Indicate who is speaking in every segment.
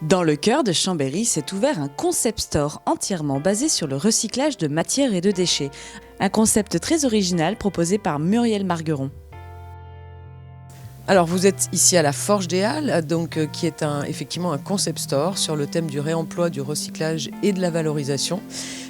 Speaker 1: Dans le cœur de Chambéry s'est ouvert un concept store entièrement basé sur le recyclage de matières et de déchets. Un concept très original proposé par Muriel Margueron.
Speaker 2: Alors vous êtes ici à la Forge des Halles, qui est effectivement un concept store sur le thème du réemploi, du recyclage et de la valorisation.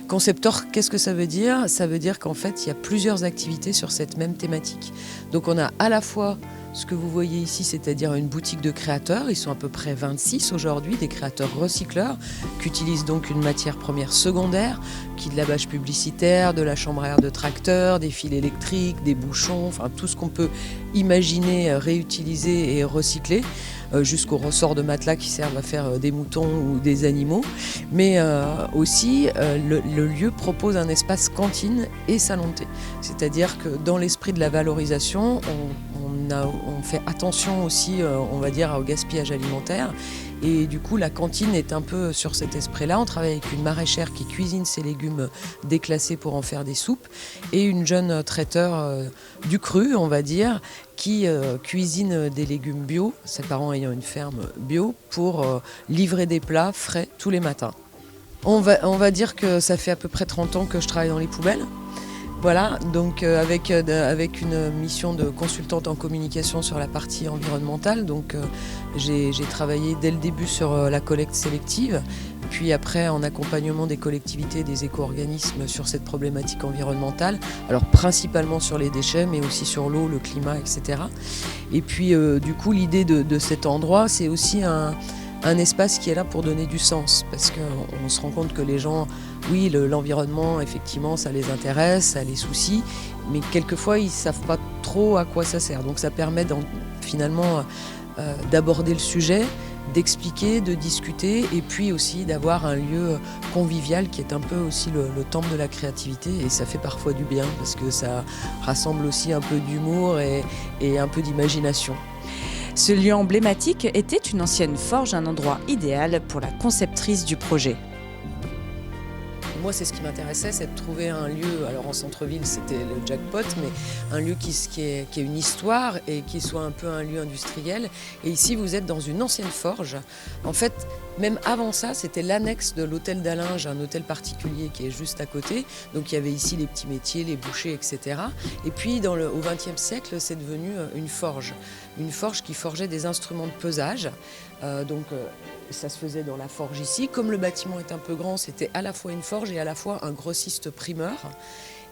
Speaker 2: Concept store, qu'est-ce que ça veut dire? Ça veut dire qu'en fait, il y a plusieurs activités sur cette même thématique. Donc on a à la fois ce que vous voyez ici, c'est-à-dire une boutique de créateurs. Ils sont à peu près 26 aujourd'hui, des créateurs recycleurs qui utilisent donc une matière première secondaire, qui est de la bâche publicitaire, de la chambre à air de tracteur, des fils électriques, des bouchons, enfin tout ce qu'on peut imaginer réutiliser et recycler, jusqu'aux ressorts de matelas qui servent à faire des moutons ou des animaux. Mais aussi, le lieu propose un espace cantine et salon de thé. C'est-à-dire que dans l'esprit de la valorisation, on fait attention aussi, on va dire, au gaspillage alimentaire. Et du coup, la cantine est un peu sur cet esprit-là. On travaille avec une maraîchère qui cuisine ses légumes déclassés pour en faire des soupes et une jeune traiteur du cru, on va dire, qui cuisine des légumes bio, ses parents ayant une ferme bio, pour livrer des plats frais tous les matins. On va dire que ça fait à peu près 30 ans que je travaille dans les poubelles. Voilà, donc avec une mission de consultante en communication sur la partie environnementale. Donc j'ai travaillé dès le début sur la collecte sélective, puis après en accompagnement des collectivités et des éco-organismes sur cette problématique environnementale. Alors principalement sur les déchets, mais aussi sur l'eau, le climat, etc. Et puis du coup l'idée de cet endroit, c'est aussi un espace qui est là pour donner du sens, parce qu'on se rend compte que les gens, oui, l'environnement, effectivement, ça les intéresse, ça les soucie, mais quelquefois, ils ne savent pas trop à quoi ça sert. Donc ça permet finalement d'aborder le sujet, d'expliquer, de discuter, et puis aussi d'avoir un lieu convivial qui est un peu aussi le temple de la créativité, et ça fait parfois du bien, parce que ça rassemble aussi un peu d'humour et un peu d'imagination.
Speaker 1: Ce lieu emblématique était une ancienne forge, un endroit idéal pour la conceptrice du projet.
Speaker 2: Moi, c'est ce qui m'intéressait, c'est de trouver un lieu, alors en centre-ville c'était le jackpot, mais un lieu qui ait une histoire et qui soit un peu un lieu industriel. Et ici, vous êtes dans une ancienne forge. En fait, même avant ça, c'était l'annexe de l'hôtel d'Allinges, un hôtel particulier qui est juste à côté. Donc il y avait ici les petits métiers, les bouchers, etc. Et puis au XXe siècle, c'est devenu une forge qui forgeait des instruments de pesage. Ça se faisait dans la forge ici. Comme le bâtiment est un peu grand, c'était à la fois une forge et à la fois un grossiste primeur.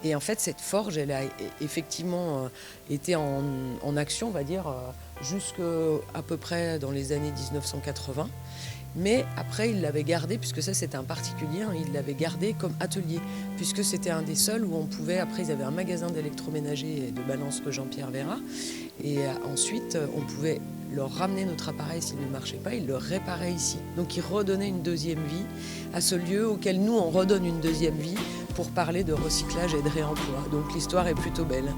Speaker 2: Et en fait, cette forge, elle a effectivement été en action, on va dire, jusqu'à peu près dans les années 1980. Mais après, il l'avait gardé, puisque ça c'était un particulier, il l'avait gardé comme atelier, puisque c'était un des seuls où on pouvait, après ils avaient un magasin d'électroménager et de balance que Jean-Pierre Véra, et ensuite on pouvait leur ramener notre appareil s'il ne marchait pas, ils le réparaient ici. Donc ils redonnaient une deuxième vie à ce lieu auquel nous on redonne une deuxième vie pour parler de recyclage et de réemploi. Donc l'histoire est plutôt belle.